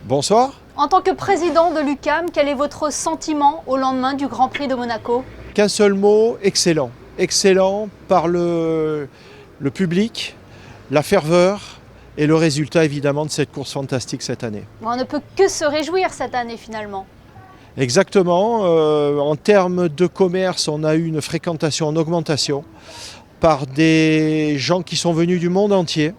Bonsoir. En tant que président de l'UQAM, quel est votre sentiment au lendemain du Grand Prix de Monaco? Qu'un seul mot, excellent. Excellent par le public, la ferveur et le résultat évidemment de cette course fantastique cette année. On ne peut que se réjouir cette année finalement. Exactement. En termes de commerce, on a eu une fréquentation en augmentation par des gens qui sont venus du monde entier.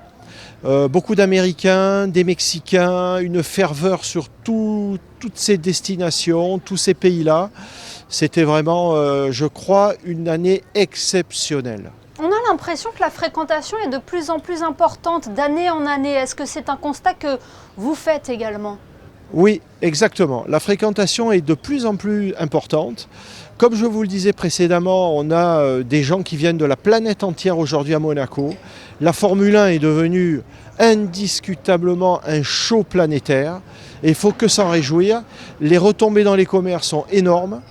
Beaucoup d'Américains, des Mexicains, une ferveur sur toutes ces destinations, tous ces pays-là. C'était vraiment, je crois, une année exceptionnelle. On a l'impression que la fréquentation est de plus en plus importante d'année en année. Est-ce que c'est un constat que vous faites également? Oui, exactement. La fréquentation est de plus en plus importante. Comme je vous le disais précédemment, on a des gens qui viennent de la planète entière aujourd'hui à Monaco. La Formule 1 est devenue indiscutablement un show planétaire et il ne faut que s'en réjouir. Les retombées dans les commerces sont énormes.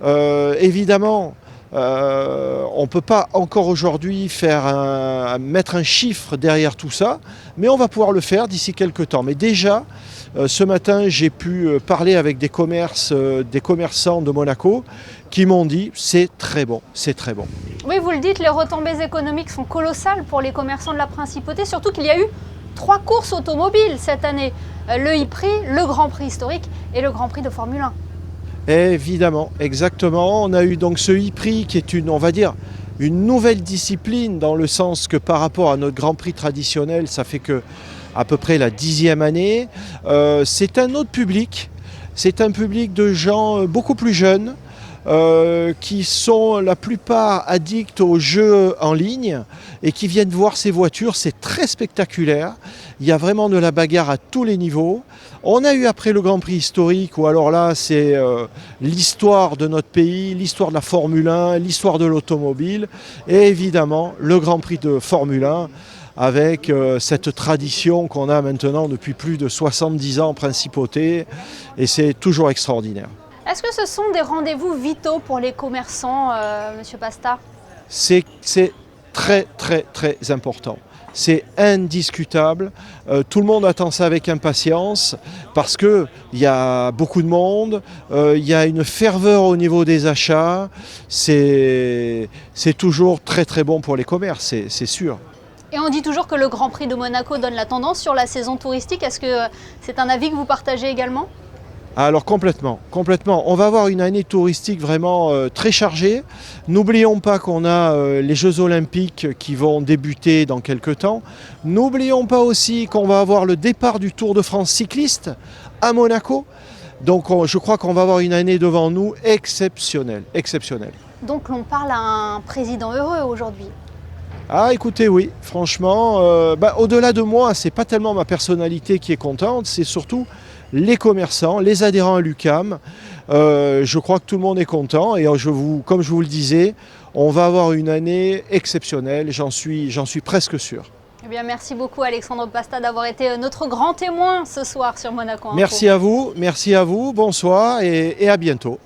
Évidemment, on ne peut pas encore aujourd'hui mettre un chiffre derrière tout ça, mais on va pouvoir le faire d'ici quelques temps. Mais déjà, ce matin, j'ai pu parler avec des commerçants de Monaco qui m'ont dit c'est très bon, c'est très bon. Oui, vous le dites, les retombées économiques sont colossales pour les commerçants de la Principauté, surtout qu'il y a eu 3 courses automobiles cette année. Le e-Prix, le Grand Prix historique et le Grand Prix de Formule 1. Évidemment, exactement. On a eu donc ce e-Prix qui est on va dire, une nouvelle discipline dans le sens que par rapport à notre Grand Prix traditionnel, ça fait que à peu près la 10e année. C'est un autre public, c'est un public de gens beaucoup plus jeunes, qui sont la plupart addicts aux jeux en ligne et qui viennent voir ces voitures. C'est très spectaculaire. Il y a vraiment de la bagarre à tous les niveaux. On a eu après le Grand Prix historique où alors là c'est l'histoire de notre pays, l'histoire de la Formule 1, l'histoire de l'automobile et évidemment le Grand Prix de Formule 1 avec cette tradition qu'on a maintenant depuis plus de 70 ans en Principauté et c'est toujours extraordinaire. Est-ce que ce sont des rendez-vous vitaux pour les commerçants, Monsieur Pasta? C'est très très très important. C'est indiscutable. Tout le monde attend ça avec impatience parce qu'il y a beaucoup de monde, il y a une ferveur au niveau des achats. C'est toujours très très bon pour les commerces, c'est sûr. Et on dit toujours que le Grand Prix de Monaco donne la tendance sur la saison touristique. Est-ce que c'est un avis que vous partagez également? Alors complètement. On va avoir une année touristique vraiment très chargée. N'oublions pas qu'on a les Jeux Olympiques qui vont débuter dans quelques temps. N'oublions pas aussi qu'on va avoir le départ du Tour de France cycliste à Monaco. Donc je crois qu'on va avoir une année devant nous exceptionnelle. Donc l'on parle à un président heureux aujourd'hui. Ah écoutez, oui, franchement, au-delà de moi, c'est pas tellement ma personnalité qui est contente, c'est surtout les commerçants, les adhérents à l'UQAM. Je crois que tout le monde est content et comme je vous le disais, on va avoir une année exceptionnelle, j'en suis presque sûr. Eh bien, merci beaucoup Alexandre Pasta d'avoir été notre grand témoin ce soir sur Monaco Info. Merci à vous, bonsoir et à bientôt.